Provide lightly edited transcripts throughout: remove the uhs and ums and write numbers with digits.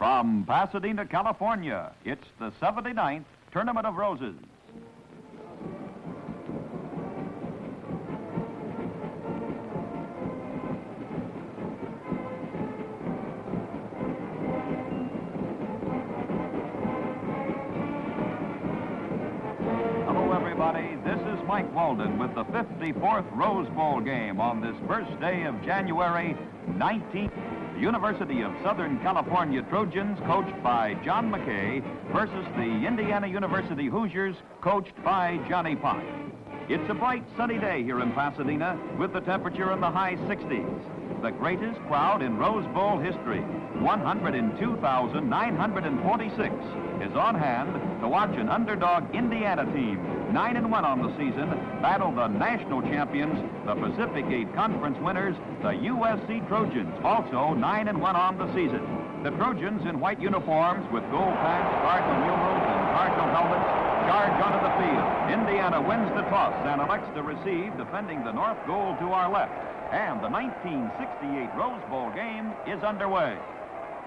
From Pasadena, California, it's the 79th Tournament of Roses. Hello, everybody. This is Mike Walden with the 54th Rose Bowl game on this first day of January 19th. The University of Southern California Trojans, coached by John McKay, versus the Indiana University Hoosiers, coached by Johnny Pott. It's a bright, sunny day here in Pasadena with the temperature in the high 60s. The greatest crowd in Rose Bowl history, 102,946, is on hand to watch an underdog Indiana team, 9-1 on the season, battle the national champions, the Pacific 8 Conference winners, the USC Trojans, also 9-1 on the season. The Trojans in white uniforms with gold pants, cardinal numerals, and cardinal helmets charge onto the field. Indiana wins the toss and elects to receive, defending the north goal to our left. And the 1968 Rose Bowl game is underway.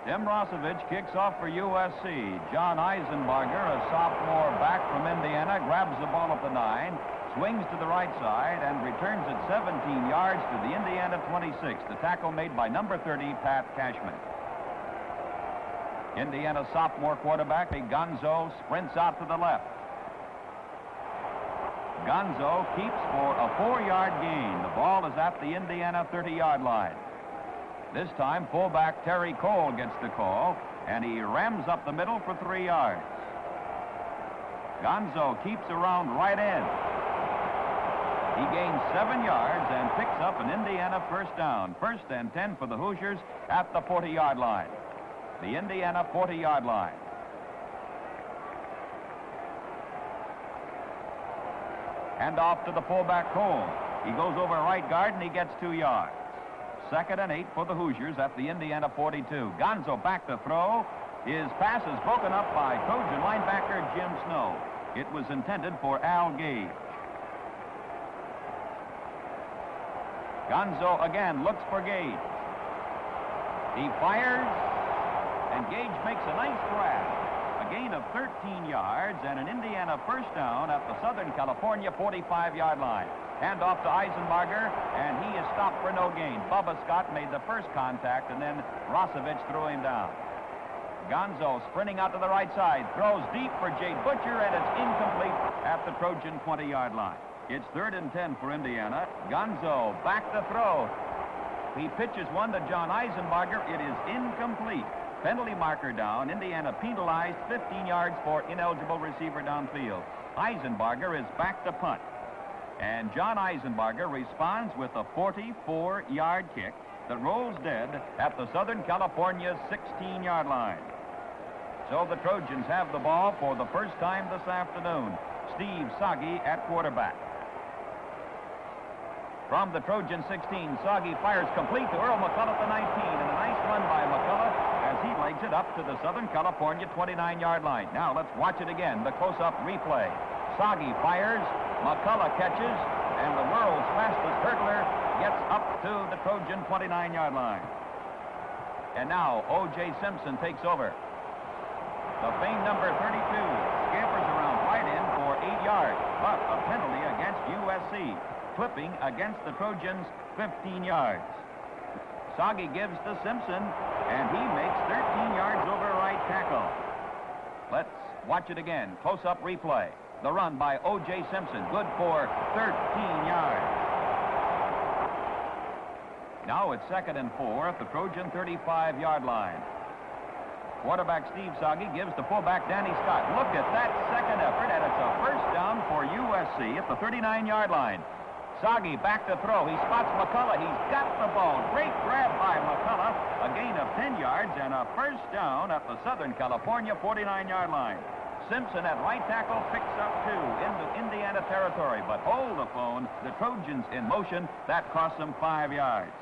Tim Rosevich kicks off for USC. John Eisenbarger, a sophomore back from Indiana, grabs the ball at the 9, swings to the right side, and returns it 17 yards to the Indiana 26. The tackle made by number 30, Pat Cashman. Indiana sophomore quarterback, Gonzo, sprints out to the left. Gonzo keeps for a 4-yard gain. The ball is at the Indiana 30-yard line. This time, fullback Terry Cole gets the call, and he rams up the middle for 3 yards. Gonzo keeps around right end. He gains 7 yards and picks up an Indiana first down. 1st and 10 for the Hoosiers at the 40-yard line. The Indiana 40-yard line. Hand off to the fullback Cole. He goes over right guard and he gets 2 yards. 2nd and 8 for the Hoosiers at the Indiana 42. Gonzo back to throw. His pass is broken up by Trojan linebacker Jim Snow. It was intended for Al Gage. Gonzo again looks for Gage. He fires, and Gage makes a nice grab. A gain of 13 yards and an Indiana first down at the Southern California 45-yard line. Hand off to Eisenbarger, and he is stopped for no gain. Bubba Scott made the first contact, and then Rosevich threw him down. Gonzo sprinting out to the right side, throws deep for Jade Butcher, and it's incomplete at the Trojan 20-yard line. It's 3rd and 10 for Indiana. Gonzo back to throw. He pitches one to John Eisenbarger. It is incomplete. Penalty marker down. Indiana penalized 15 yards for ineligible receiver downfield. Eisenbarger is back to punt. And John Eisenbarger responds with a 44-yard kick that rolls dead at the Southern California 16-yard line. So the Trojans have the ball for the first time this afternoon. Steve Soggy at quarterback. From the Trojan 16, Soggy fires complete to Earl McCullough at the 19, and a nice run by McCullough as he legs it up to the Southern California 29-yard line. Now let's watch it again, the close-up replay. Soggy fires, McCullough catches, and the world's fastest hurdler gets up to the Trojan 29-yard line. And now O.J. Simpson takes over. The famed number 32 scampers around right in for 8 yards, but a penalty against USC, clipping against the Trojans 15 yards. Soggy gives to Simpson, and he makes 13 yards over right tackle. Let's watch it again. Close-up replay. The run by O.J. Simpson, good for 13 yards. Now it's 2nd and 4 at the Trojan 35-yard line. Quarterback Steve Soggy gives to fullback Danny Scott. Look at that second effort, and it's a first down for USC at the 39-yard line. Soggy back to throw. He spots McCullough. He's got the ball. Great grab by McCullough. A gain of 10 yards and a first down at the Southern California 49-yard line. Simpson at right tackle picks up 2 into Indiana territory, but hold the phone. The Trojans in motion. That costs them 5 yards.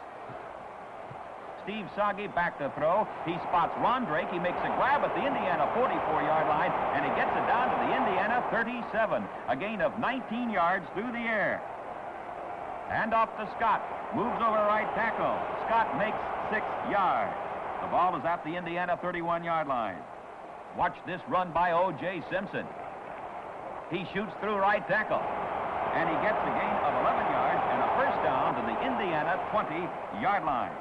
Steve Soggy back to throw. He spots Ron Drake. He makes a grab at the Indiana 44-yard line, and he gets it down to the Indiana 37. A gain of 19 yards through the air. Hand off to Scott. Moves over right tackle. Scott makes 6 yards. The ball is at the Indiana 31-yard line. Watch this run by O.J. Simpson. He shoots through right tackle, and he gets a gain of 11 yards and a first down to the Indiana 20-yard line.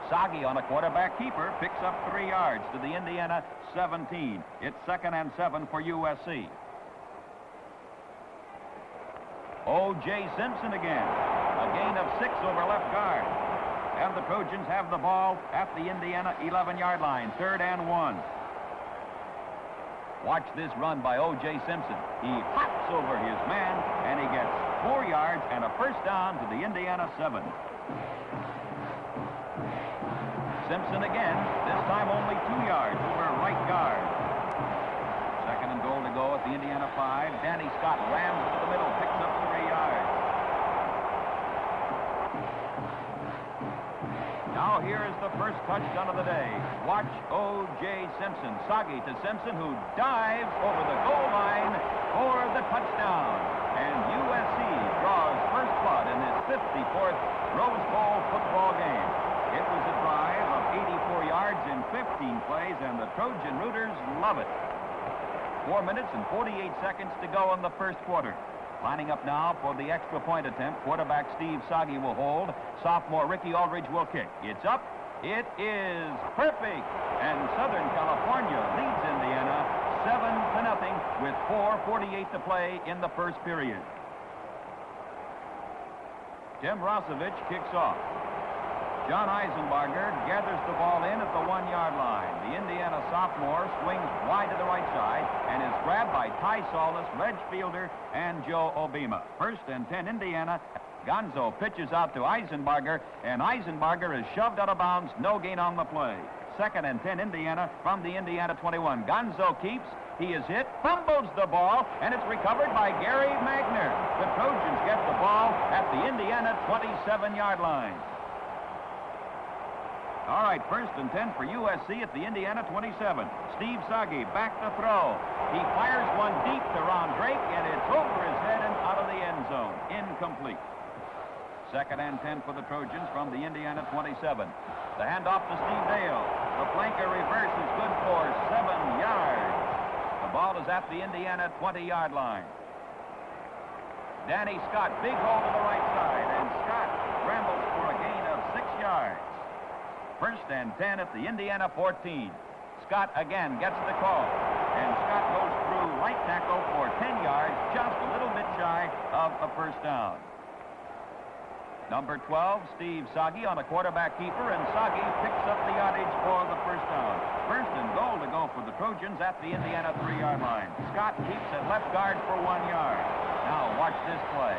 Sagi on a quarterback keeper picks up 3 yards to the Indiana 17. It's 2nd and 7 for USC. O.J. Simpson again. A gain of 6 over left guard. And the Trojans have the ball at the Indiana 11-yard line, 3rd and 1. Watch this run by O.J. Simpson. He hops over his man, and he gets 4 yards and a first down to the Indiana 7. Simpson again, this time only 2 yards over right guard. 2nd and goal to go at the Indiana 5. Danny Scott rams to the middle, picks up 3 yards. Now here is the first touchdown of the day. Watch O.J. Simpson. Sagi to Simpson, who dives over the goal line for the touchdown. And USC draws first blood in this 54th Rose Bowl football game. It was a drive of 84 yards in 15 plays, and the Trojan Rooters love it. 4 minutes and 48 seconds to go in the first quarter. Lining up now for the extra point attempt. Quarterback Steve Sagi will hold. Sophomore Ricky Aldridge will kick. It's up. It is perfect. And Southern California leads Indiana 7-0 with 4:48 to play in the first period. Tim Rosevich kicks off. John Eisenbarger gathers the ball in at the 1-yard line. The Indiana sophomore swings wide to the right side and is grabbed by Ty Solis, Reg Fielder, and Joe Obima. 1st and 10 Indiana. Gonzo pitches out to Eisenbarger, and Eisenbarger is shoved out of bounds. No gain on the play. 2nd and 10 Indiana from the Indiana 21. Gonzo keeps. He is hit, fumbles the ball, and it's recovered by Gary Magner. The Trojans get the ball at the Indiana 27-yard line. All right, 1st and 10 for USC at the Indiana 27. Steve Sagi back to throw. He fires one deep to Ron Drake, and it's over his head and out of the end zone. Incomplete. 2nd and 10 for the Trojans from the Indiana 27. The handoff to Steve Dale. The flanker reverse is good for 7 yards. The ball is at the Indiana 20-yard line. Danny Scott, big hole to the right side, and Scott scrambles for a gain of 6 yards. 1st and 10 at the Indiana 14. Scott again gets the call, and Scott goes through right tackle for 10 yards, just a little bit shy of a first down. Number 12, Steve Sagi on a quarterback keeper, and Sagi picks up the yardage for the first down. 1st and goal to go for the Trojans at the Indiana 3-yard line. Scott keeps at left guard for 1 yard. Now watch this play.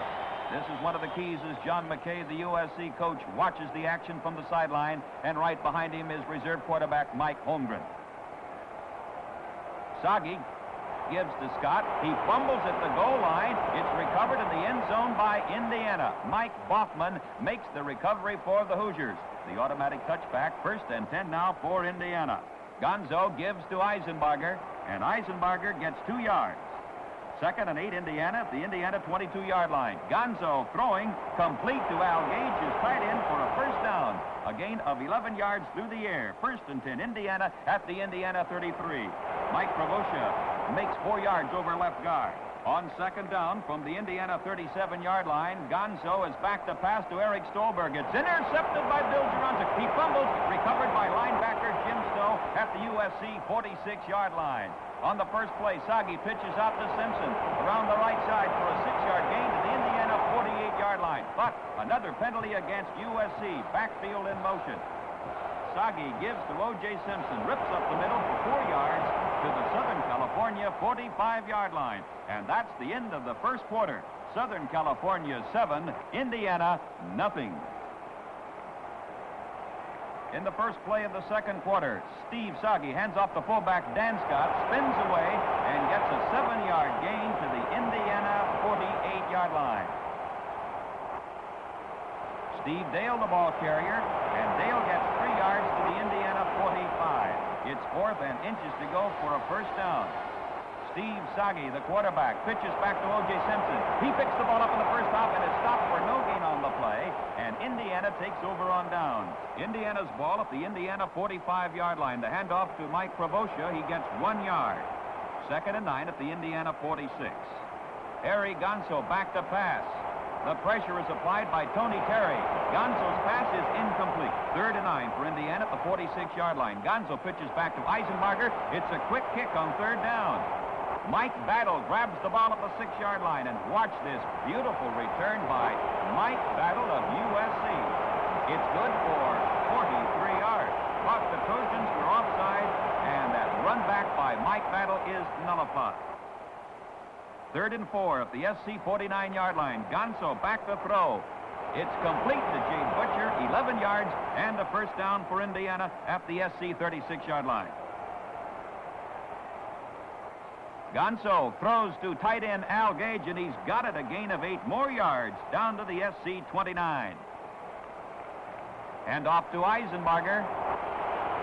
This is one of the keys as John McKay, the USC coach, watches the action from the sideline, and right behind him is reserve quarterback Mike Holmgren. Sagi gives to Scott. He fumbles at the goal line. It's recovered in the end zone by Indiana. Mike Boffman makes the recovery for the Hoosiers. The automatic touchback, 1st and 10 now for Indiana. Gonzo gives to Eisenbarger, and Eisenbarger gets 2 yards. 2nd and 8 Indiana at the Indiana 22-yard line. Gonzo throwing complete to Al Gage, is tied in for a first down. A gain of 11 yards through the air. 1st and 10 Indiana at the Indiana 33. Mike Pravosha makes 4 yards over left guard. On 2nd down from the Indiana 37-yard line, Gonzo is back to pass to Eric Stolberg. It's intercepted by Bill Juronczyk. He fumbles, recovered by linebacker Jim Stowe at the USC 46-yard line. On the first play, Sagi pitches out to Simpson around the right side for a 6-yard gain to the Indiana 48-yard line. But another penalty against USC. Backfield in motion. Sagi gives to O.J. Simpson, rips up the middle for 4 yards to the Southern California 45-yard line. And that's the end of the first quarter. Southern California 7, Indiana nothing. In the first play of the second quarter, Steve Sagi hands off the fullback Dan Scott, spins away, and gets a 7-yard gain to the Indiana 48-yard line. Steve Dale, the ball carrier, and Dale gets 3 yards to the Indiana 45. It's 4th and inches to go for a first down. Steve Sagi, the quarterback, pitches back to O.J. Simpson. He picks the ball up in the first half and is stopped for no gain on the play, and Indiana takes over on down. Indiana's ball at the Indiana 45-yard line. The handoff to Mike Provocia. He gets 1 yard. 2nd and 9 at the Indiana 46. Harry Gonzo back to pass. The pressure is applied by Tony Terry. Gonzo's pass is incomplete. 3rd and 9 for Indiana at the 46-yard line. Gonzo pitches back to Eisenbarger. It's a quick kick on 3rd down. Mike Battle grabs the ball at the 6-yard line, and watch this beautiful return by Mike Battle of USC. It's good for 43 yards. But the Trojans were offside, and that run back by Mike Battle is nullified. 3rd and 4 at the SC 49-yard line. Gonzo back to throw. It's complete to Jade Butcher, 11 yards, and a first down for Indiana at the SC 36-yard line. Gonzo throws to tight end Al Gage, and he's got it, a gain of 8 more yards down to the SC 29. And off to Eisenbarger.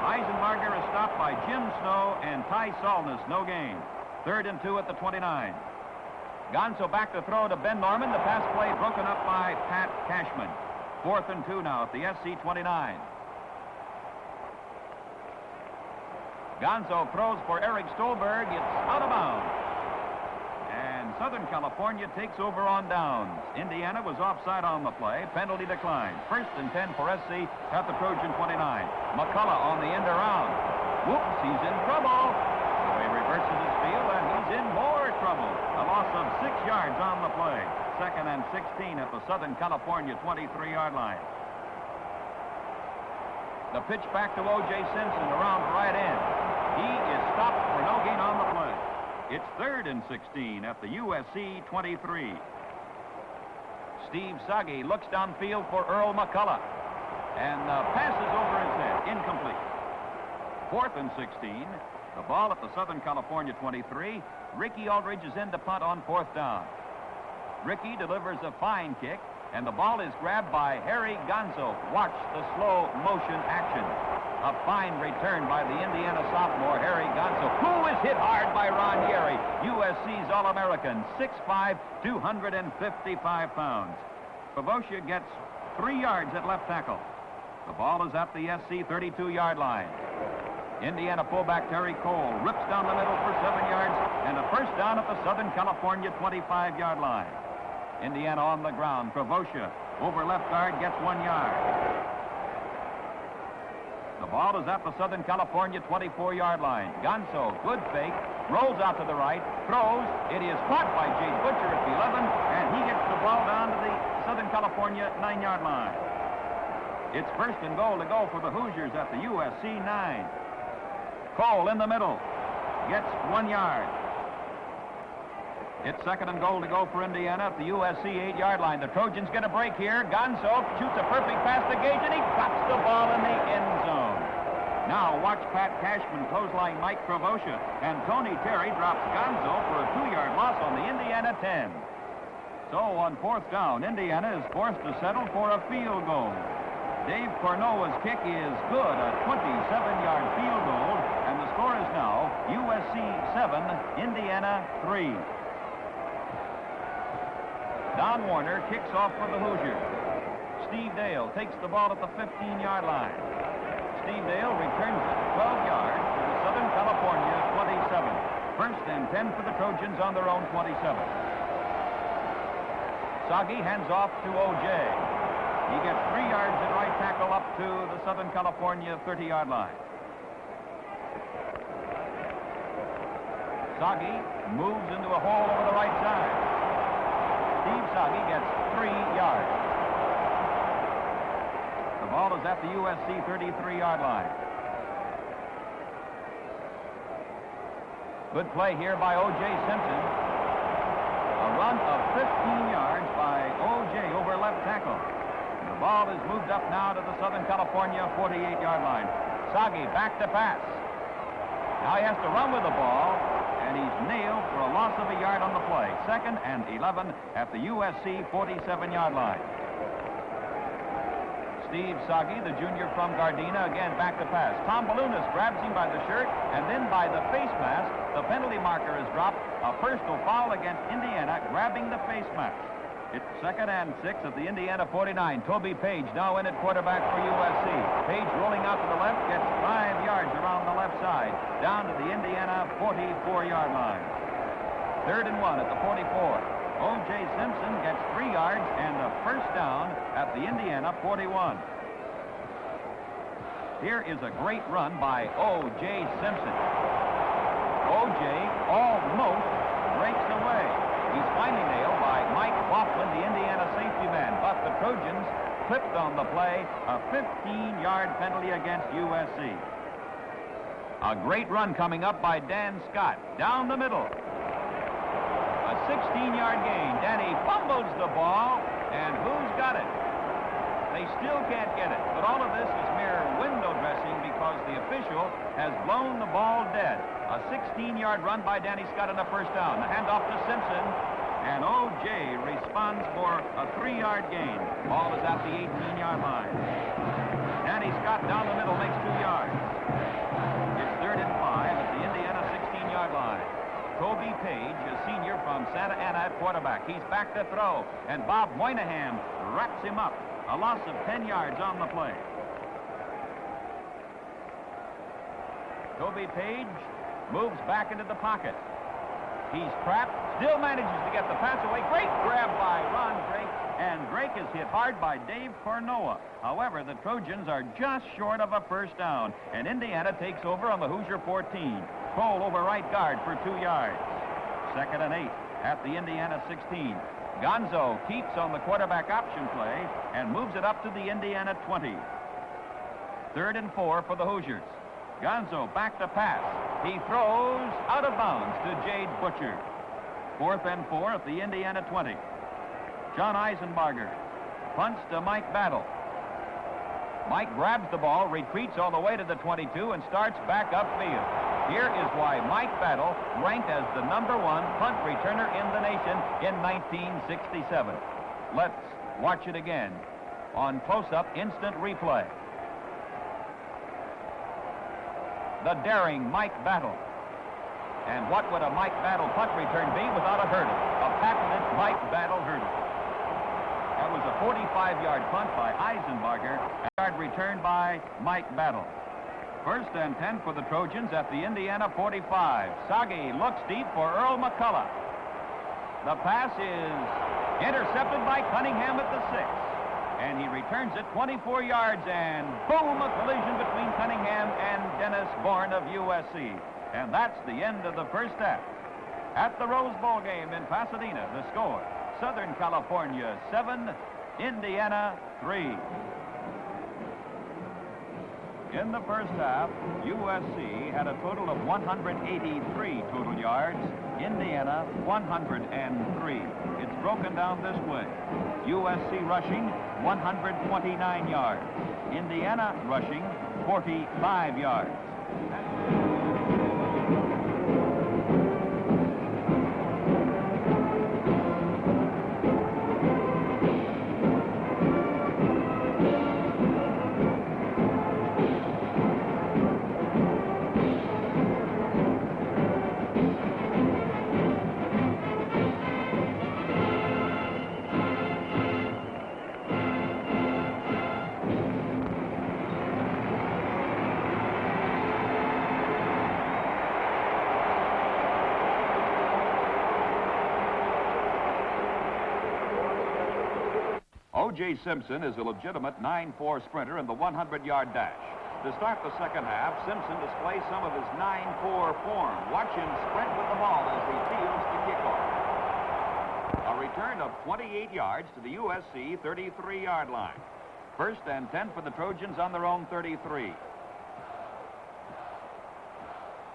Eisenbarger is stopped by Jim Snow and Ty Solness, no gain. 3rd and 2 at the 29. Gonzo back to throw to Ben Norman. The pass play broken up by Pat Cashman. 4th and 2 now at the SC 29. Gonzo throws for Eric Stolberg. It's out of bounds. And Southern California takes over on downs. Indiana was offside on the play. Penalty declined. 1st and 10 for SC at the Trojan 29. McCullough on the end around. Whoops, he's in trouble. So he reverses his field, and he's in more trouble. A loss of 6 yards on the play. 2nd and 16 at the Southern California 23-yard line. The pitch back to O.J. Simpson around right end. He is stopped for no gain on the play. It's 3rd and 16 at the USC 23. Steve Sagi looks downfield for Earl McCullough. And the pass is over his head. Incomplete. 4th and 16. The ball at the Southern California 23. Ricky Aldridge is in to punt on 4th down. Ricky delivers a fine kick, and the ball is grabbed by Harry Gonzo. Watch the slow motion action. A fine return by the Indiana sophomore, Harry Gonzo, who is hit hard by Ron Yeri, USC's All-American, 6'5", 255 pounds. Provocia gets 3 yards at left tackle. The ball is at the SC 32-yard line. Indiana fullback Terry Cole rips down the middle for 7 yards and a first down at the Southern California 25-yard line. Indiana on the ground. Provocia over left guard gets 1 yard. The ball is at the Southern California 24-yard line. Gonzo, good fake, rolls out to the right, throws. It is caught by Jade Butcher at the 11, and he gets the ball down to the Southern California 9-yard line. It's 1st and goal to go for the Hoosiers at the USC 9. Cole in the middle, gets 1 yard. It's 2nd and goal to go for Indiana at the USC 8-yard line. The Trojans get a break here. Gonzo shoots a perfect pass to Gage, and he drops the ball in the end zone. Now watch Pat Cashman clothesline Mike Provocia, and Tony Terry drops Gonzo for a 2-yard loss on the Indiana 10. So on 4th down, Indiana is forced to settle for a field goal. Dave Cornoa's kick is good, a 27-yard field goal, and the score is now USC 7, Indiana 3. Don Warner kicks off for the Hoosiers. Steve Dale takes the ball at the 15-yard line. Steve Dale returns it 12 yards to the Southern California 27. 1st and 10 for the Trojans on their own 27. Sagi hands off to O.J. He gets 3 yards at right tackle up to the Southern California 30-yard line. Sagi moves into a hole over the right side. Steve Sagi gets 3 yards. The ball is at the USC 33-yard line. Good play here by O.J. Simpson. A run of 15 yards by O.J. over left tackle. The ball is moved up now to the Southern California 48-yard line. Sagi back to pass. Now he has to run with the ball, and he's nailed for a loss of a yard on the play. 2nd and 11 at the USC 47-yard line. Steve Sagi, the junior from Gardena, again back to pass. Tom Balunas grabs him by the shirt, and then by the face mask, the penalty marker is dropped. A personal foul against Indiana, grabbing the face mask. It's 2nd and 6 at the Indiana 49. Toby Page now in at quarterback for USC. Page rolling out to the left, gets 5 yards around the left side, down to the Indiana 44-yard line. 3rd and 1 at the 44. O.J. Simpson gets 3 yards and a first down at the Indiana 41. Here is a great run by O.J. Simpson. O.J. almost breaks away. He's finally nailed by Mike Walden, the Indiana safety man, but the Trojans clipped on the play, a 15-yard penalty against USC. A great run coming up by Dan Scott, down the middle. A 16-yard gain. Danny fumbles the ball, and who's got it? They still can't get it, but all of this is mere window dressing because the official has blown the ball dead. A 16-yard run by Danny Scott on a first down. The handoff to Simpson, and O.J. responds for a 3-yard gain. Ball is at the 18-yard line. Danny Scott down the middle makes 2 yards. It's 3rd and 5 at the Indiana 16-yard line. Toby Page, a senior from Santa Ana at quarterback. He's back to throw, and Bob Moynihan wraps him up. A loss of 10 yards on the play. Toby Page moves back into the pocket. He's trapped, still manages to get the pass away. Great grab by Ron Drake, and Drake is hit hard by Dave Cornoa. However, the Trojans are just short of a first down, and Indiana takes over on the Hoosier 14. Cole over right guard for 2 yards. 2nd and 8 at the Indiana 16. Gonzo keeps on the quarterback option play and moves it up to the Indiana 20. 3rd and 4 for the Hoosiers. Gonzo back to pass. He throws out of bounds to Jade Butcher. 4th and 4 at the Indiana 20. John Eisenbarger punts to Mike Battle. Mike grabs the ball, retreats all the way to the 22, and starts back upfield. Here is why Mike Battle ranked as the #1 punt returner in the nation in 1967. Let's watch it again on close-up instant replay. The daring Mike Battle. And what would a Mike Battle punt return be without a hurdle? A patented Mike Battle hurdle. That was a 45-yard punt by Eisenbarger, a yard return by Mike Battle. 1st and 10 for the Trojans at the Indiana 45. Sagi looks deep for Earl McCullough. The pass is intercepted by Cunningham at the 6. And he returns it 24 yards, and boom, a collision between Cunningham and Dennis Bourne of USC. And that's the end of the first half. At the Rose Bowl game in Pasadena, the score, Southern California 7, Indiana 3. In the first half, USC had a total of 183 total yards, Indiana 103. It's broken down this way. USC rushing 129 yards, Indiana rushing 45 yards. O.J. Simpson is a legitimate 9-4 sprinter in the 100-yard dash. To start the second half, Simpson displays some of his 9-4 form. Watch him sprint with the ball as he fields the kickoff. A return of 28 yards to the USC 33-yard line. 1st and 10 for the Trojans on their own 33.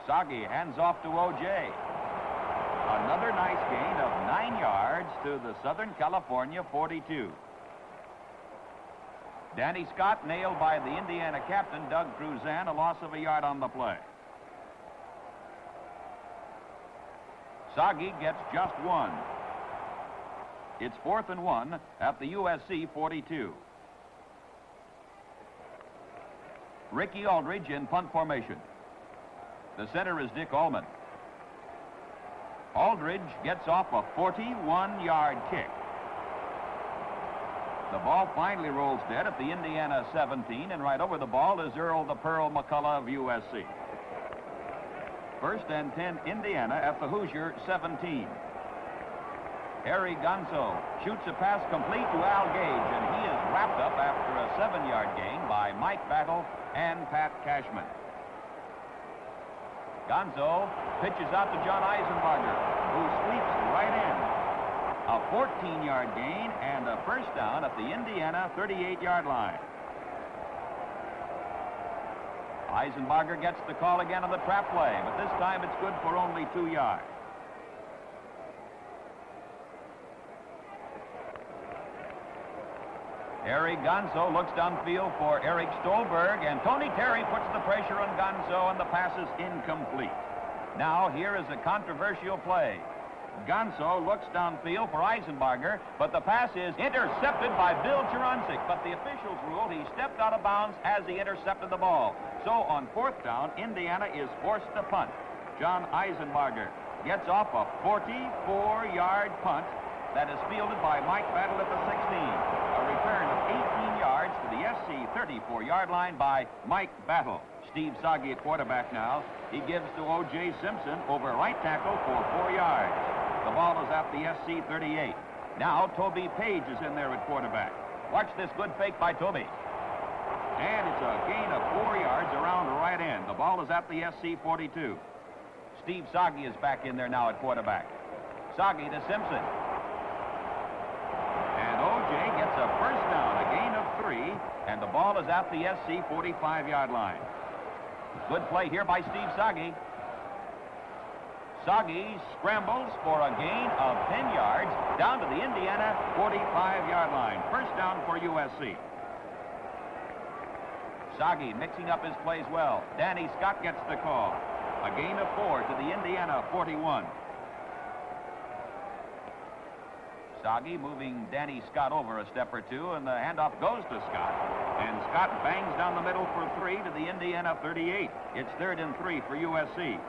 Sagi hands off to O.J. Another nice gain of 9 yards to the Southern California 42. Danny Scott nailed by the Indiana captain, Doug Cruzan, a loss of a yard on the play. Sagi gets just 1. It's 4th and 1 at the USC 42. Ricky Aldridge in punt formation. The center is Dick Allman. Aldridge gets off a 41-yard kick. The ball finally rolls dead at the Indiana 17, and right over the ball is Earl the Pearl McCullough of USC. First and 10, Indiana at the Hoosier 17. Harry Gonzo shoots a pass complete to Al Gage, and he is wrapped up after a 7-yard gain by Mike Battle and Pat Cashman. Gonzo pitches out to John Eisenbarger, who sweeps right in. A 14-yard gain and a first down at the Indiana 38-yard line. Eisenbarger gets the call again on the trap play, but this time it's good for only 2 yards. Harry Gonzo looks downfield for Eric Stolberg, and Tony Terry puts the pressure on Gonzo, and the pass is incomplete. Now here is a controversial play. Gonzo looks downfield for Eisenbarger, but the pass is intercepted by Bill Juronczyk, but the officials ruled he stepped out of bounds as he intercepted the ball. So on 4th down, Indiana is forced to punt. John Eisenbarger gets off a 44-yard punt that is fielded by Mike Battle at the 16. A return of 18 yards to the SC 34-yard line by Mike Battle. Steve Soggy at quarterback now. He gives to O.J. Simpson over right tackle for 4 yards. The ball is at the SC 38. Now Toby Page is in there at quarterback. Watch this good fake by Toby. And it's a gain of 4 yards around the right end. The ball is at the SC 42. Steve Soggy is back in there now at quarterback. Soggy to Simpson. And O.J. gets a first down, a gain of 3, and the ball is at the SC 45-yard line. Good play here by Steve Soggy. Soggy scrambles for a gain of 10 yards down to the Indiana 45-yard line. First down for USC. Soggy mixing up his plays well. Danny Scott gets the call. A gain of 4 to the Indiana 41. Soggy moving Danny Scott over a step or two, and the handoff goes to Scott. And Scott bangs down the middle for 3 to the Indiana 38. It's 3rd and 3 for USC.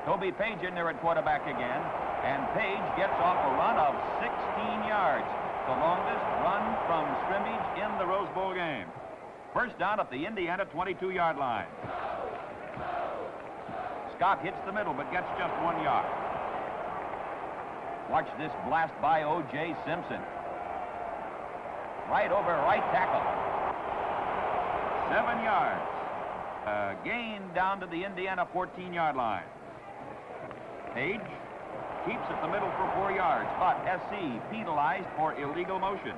Toby Page in there at quarterback again, and Page gets off a run of 16 yards, the longest run from scrimmage in the Rose Bowl game. First down at the Indiana 22-yard line. Scott hits the middle, but gets just 1 yard. Watch this blast by O.J. Simpson. Right over right tackle. 7 yards. Gain down to the Indiana 14-yard line. Page keeps at the middle for 4 yards, but SC penalized for illegal motion.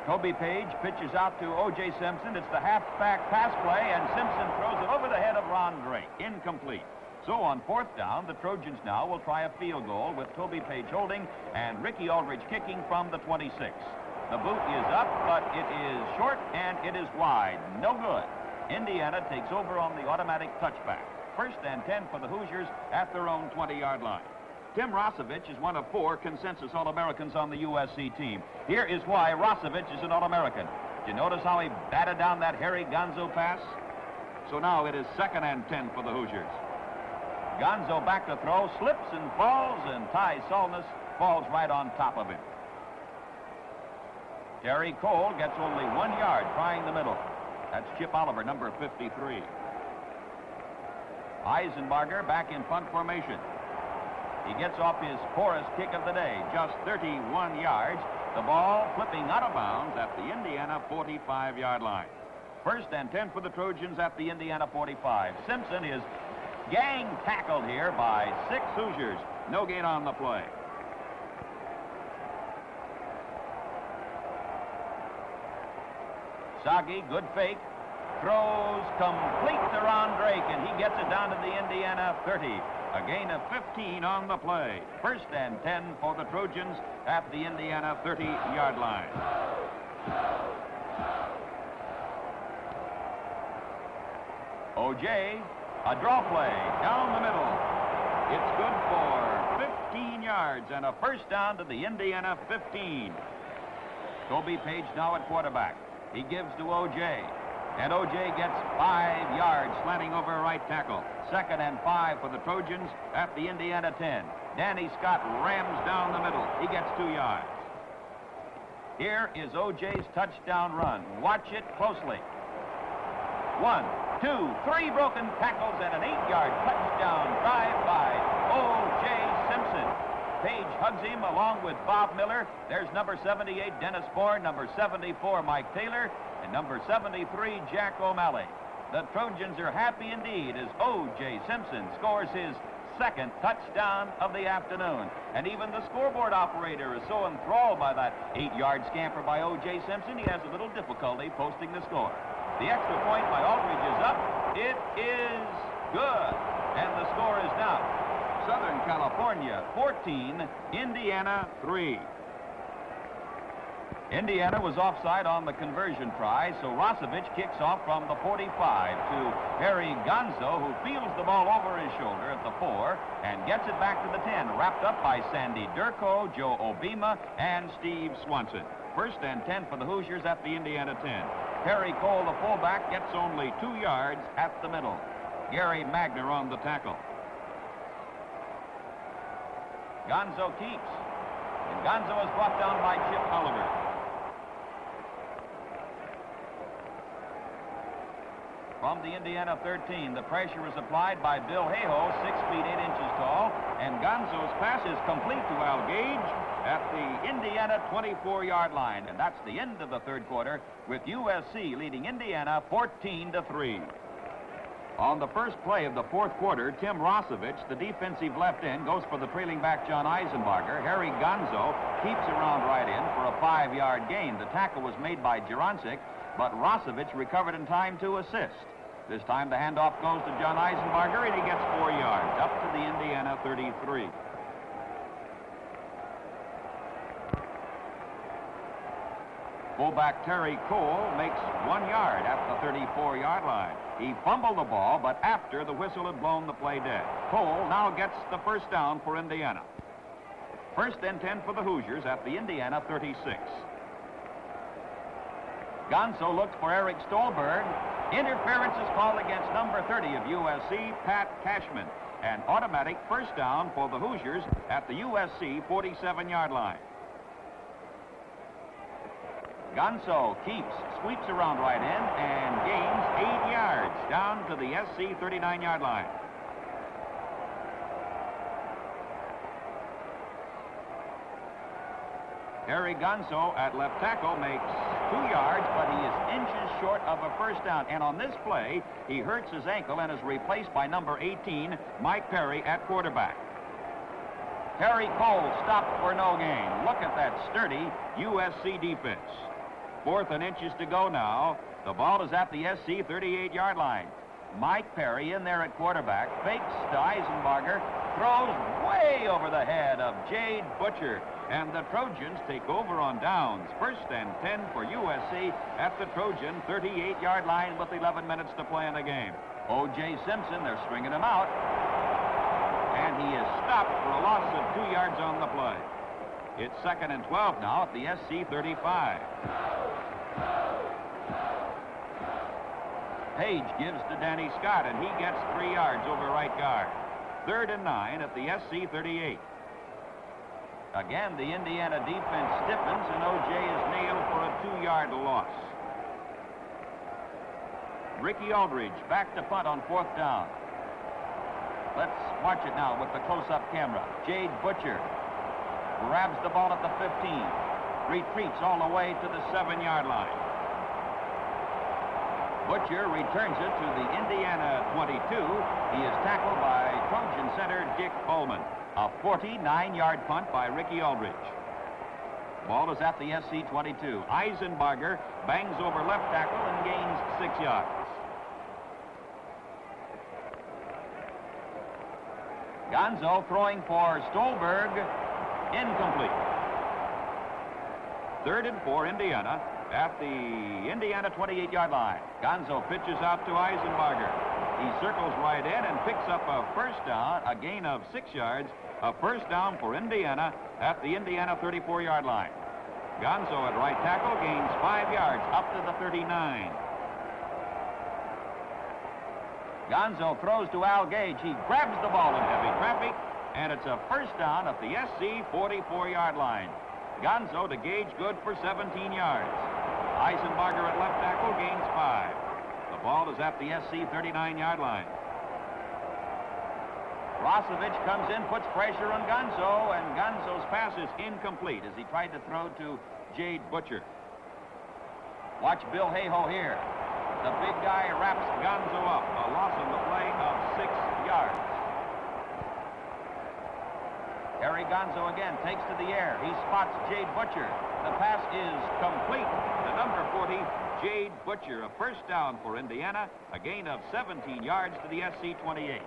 Toby Page pitches out to O.J. Simpson. It's the halfback pass play, and Simpson throws it over the head of Ron Drake. Incomplete. So on 4th down, the Trojans now will try a field goal with Toby Page holding and Ricky Aldridge kicking from the 26. The boot is up, but it is short and it is wide. No good. Indiana takes over on the automatic touchback. First and 10 for the Hoosiers at their own 20-yard line. Tim Rosevich is one of 4 consensus All-Americans on the USC team. Here is why Rosevich is an All-American. Did you notice how he batted down that Harry Gonzo pass? So now it is 2nd and 10 for the Hoosiers. Gonzo back to throw, slips and falls, and Ty Solness falls right on top of him. Terry Cole gets only 1 yard trying the middle. That's Chip Oliver, number 53. Eisenbarger back in punt formation. He gets off his poorest kick of the day, just 31 yards. The ball flipping out of bounds at the Indiana 45-yard line. First and 10 for the Trojans at the Indiana 45. Simpson is gang tackled here by 6 Hoosiers. No gain on the play. Soggy, good fake. Throws complete to Ron Drake, and he gets it down to the Indiana 30. A gain of 15 on the play. First and 10 for the Trojans at the Indiana 30-yard line. O.J., a draw play down the middle. It's good for 15 yards and a first down to the Indiana 15. Toby Page now at quarterback. He gives to O.J. And O.J. gets 5 yards slanting over right tackle. 2nd and 5 for the Trojans at the Indiana 10. Danny Scott rams down the middle. He gets 2 yards. Here is O.J.'s touchdown run. Watch it closely. 1, 2, 3 broken tackles and an 8-yard touchdown drive by O.J. Simpson. Page hugs him along with Bob Miller. There's number 78, Dennis Bourne, number 74, Mike Taylor, and number 73, Jack O'Malley. The Trojans are happy indeed as O.J. Simpson scores his 2nd touchdown of the afternoon. And even the scoreboard operator is so enthralled by that 8-yard scamper by O.J. Simpson, he has a little difficulty posting the score. The extra point by Aldridge is up. It is good. And the score is now Southern California 14, Indiana 3. Indiana was offside on the conversion try, so Rosevich kicks off from the 45 to Harry Gonzo, who fields the ball over his shoulder at the 4 and gets it back to the 10, wrapped up by Sandy Durko, Joe Obima, and Steve Swanson. 1st and 10 for the Hoosiers at the Indiana 10. Harry Cole, the fullback, gets only 2 yards at the middle. Gary Magner on the tackle. Gonzo keeps, and Gonzo is brought down by Chip Oliver. From the Indiana 13, the pressure is applied by Bill Hayhoe, 6 feet 8 inches tall, and Gonzo's pass is complete to Al Gage at the Indiana 24-yard line. And that's the end of the 3rd quarter, with USC leading Indiana 14-3. On the first play of the 4th quarter, Tim Rosevich, the defensive left end, goes for the trailing back John Eisenbarger. Harry Gonzo keeps around right in for a 5-yard gain. The tackle was made by Jurancic, but Rosevich recovered in time to assist. This time the handoff goes to John Eisenbarger, and he gets 4 yards, up to the Indiana 33. Fullback Terry Cole makes 1 yard at the 34-yard line. He fumbled the ball, but after the whistle had blown the play dead. Cole now gets the 1st down for Indiana. 1st and 10 for the Hoosiers at the Indiana 36. Gonzo looks for Eric Stolberg. Interference is called against number 30 of USC, Pat Cashman. An automatic 1st down for the Hoosiers at the USC 47-yard line. Gonzo keeps, sweeps around right in, and gains 8 yards down to the SC 39-yard line. Harry Gonzo at left tackle makes 2 yards, but he is inches short of a 1st down. And on this play, he hurts his ankle and is replaced by number 18, Mike Perry, at quarterback. Harry Cole stopped for no gain. Look at that sturdy USC defense. 4th and inches to go now. The ball is at the SC 38-yard line. Mike Perry in there at quarterback, fakes to Eisenbarger, throws way over the head of Jade Butcher, and the Trojans take over on downs. 1st and 10 for USC at the Trojan 38-yard line with 11 minutes to play in the game. O.J. Simpson, they're stringing him out, and he is stopped for a loss of 2 yards on the play. It's 2nd and 12 now at the SC 35. Page gives to Danny Scott, and he gets 3 yards over right guard. 3rd and 9 at the SC 38. Again, the Indiana defense stiffens, and O.J. is nailed for a 2-yard loss. Ricky Aldridge back to punt on 4th down. Let's watch it now with the close-up camera. Jade Butcher grabs the ball at the 15, retreats all the way to the 7-yard line. Butcher returns it to the Indiana 22. He is tackled by Trojan center Dick Ullman. A 49-yard punt by Ricky Aldridge. Ball is at the SC 22. Eisenbarger bangs over left tackle and gains 6 yards. Gonzo throwing for Stolberg. Incomplete. 3rd and 4, Indiana at the Indiana 28-yard line. Gonzo pitches out to Eisenbarger. He circles right in and picks up a 1st down, a gain of 6 yards, a 1st down for Indiana at the Indiana 34-yard line. Gonzo at right tackle gains 5 yards up to the 39. Gonzo throws to Al Gage. He grabs the ball in heavy traffic, and it's a first down at the SC 44-yard line. Gonzo to Gage, good for 17 yards. Eisenbarger at left tackle gains 5. The ball is at the SC 39-yard line. Rosevich comes in, puts pressure on Gonzo, and Gonzo's pass is incomplete as he tried to throw to Jade Butcher. Watch Bill Hayhoe here. The big guy wraps Gonzo up. A loss on the play of 6 yards. Harry Gonzo again takes to the air. He spots Jade Butcher. The pass is complete to number 40, Jade Butcher. A first down for Indiana, a gain of 17 yards to the SC 28.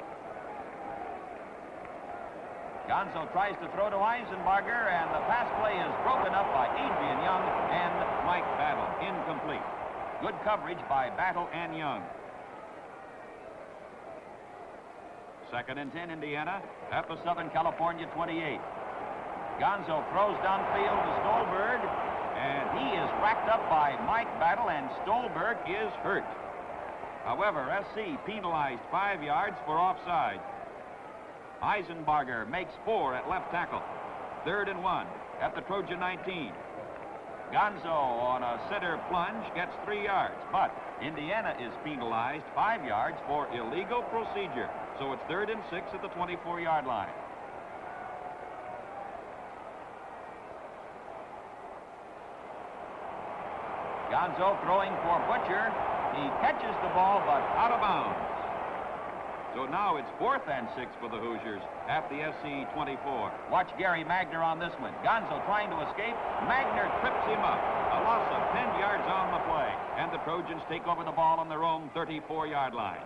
Gonzo tries to throw to Eisenbarger, and the pass play is broken up by Adrian Young and Mike Battle. Incomplete. Good coverage by Battle and Young. 2nd and 10, Indiana, at the Southern California 28. Gonzo throws downfield to Stolberg, and he is racked up by Mike Battle, and Stolberg is hurt. However, SC penalized 5 yards for offside. Eisenbarger makes 4 at left tackle. 3rd and 1 at the Trojan 19. Gonzo on a center plunge gets 3 yards, but Indiana is penalized 5 yards for illegal procedure. So it's 3rd and 6 at the 24-yard line. Gonzo throwing for Butcher. He catches the ball, but out of bounds. So now it's 4th and 6 for the Hoosiers at the SC 24. Watch Gary Magner on this one. Gonzo trying to escape. Magner trips him up. A loss of 10 yards on the play. And the Trojans take over the ball on their own 34-yard line.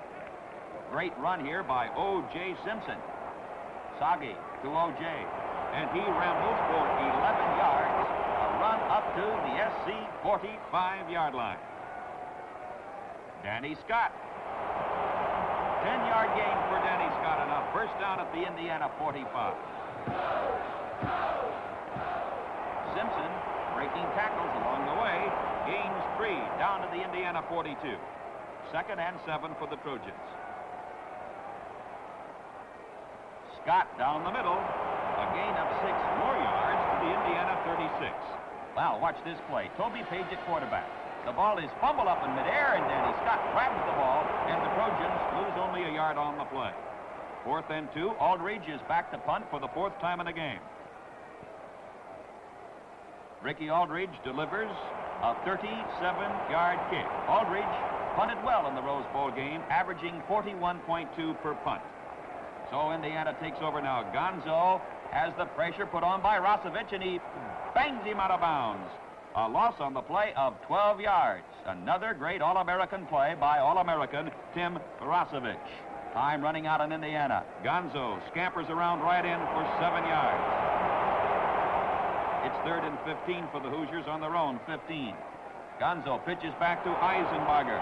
Great run here by O.J. Simpson. Sagi to O.J. And he rambles for 11 yards. A run up to the SC 45-yard line. Danny Scott. 10-yard gain for Danny Scott, and a first down at the Indiana 45. Simpson breaking tackles along the way, gains 3 down to the Indiana 42. 2nd and 7 for the Trojans. Scott down the middle, a gain of 6 more yards to the Indiana 36. Wow, watch this play. Toby Page at quarterback. The ball is fumbled up in midair, and Danny Scott grabs the ball, and the Trojans lose only a yard on the play. 4th and 2. Aldridge is back to punt for the 4th time in the game. Ricky Aldridge delivers a 37-yard kick. Aldridge punted well in the Rose Bowl game, averaging 41.2 per punt. So Indiana takes over now. Gonzo has the pressure put on by Rosevich, and he bangs him out of bounds. A loss on the play of 12 yards. Another great All-American play by All-American Tim Rosevich. Time running out in Indiana. Gonzo scampers around right in for 7 yards. It's 3rd and 15 for the Hoosiers on their own 15. Gonzo pitches back to Eisenbarger.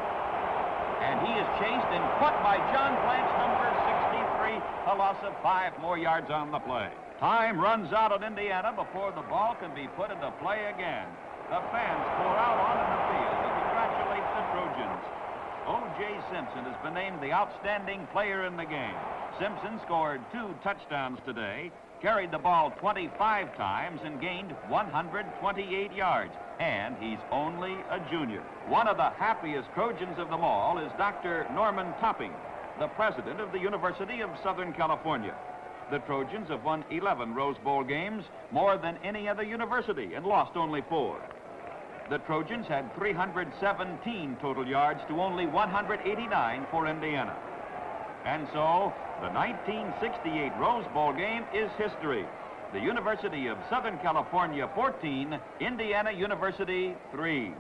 And he is chased and caught by John Blanche, number 63. A loss of 5 more yards on the play. Time runs out in Indiana before the ball can be put into play again. The fans pour out onto the field to congratulate the Trojans. O.J. Simpson has been named the outstanding player in the game. Simpson scored 2 touchdowns today, carried the ball 25 times, and gained 128 yards. And he's only a junior. One of the happiest Trojans of them all is Dr. Norman Topping, the president of the University of Southern California. The Trojans have won 11 Rose Bowl games, more than any other university, and lost only 4. The Trojans had 317 total yards to only 189 for Indiana. And so, the 1968 Rose Bowl game is history. The University of Southern California 14, Indiana University 3.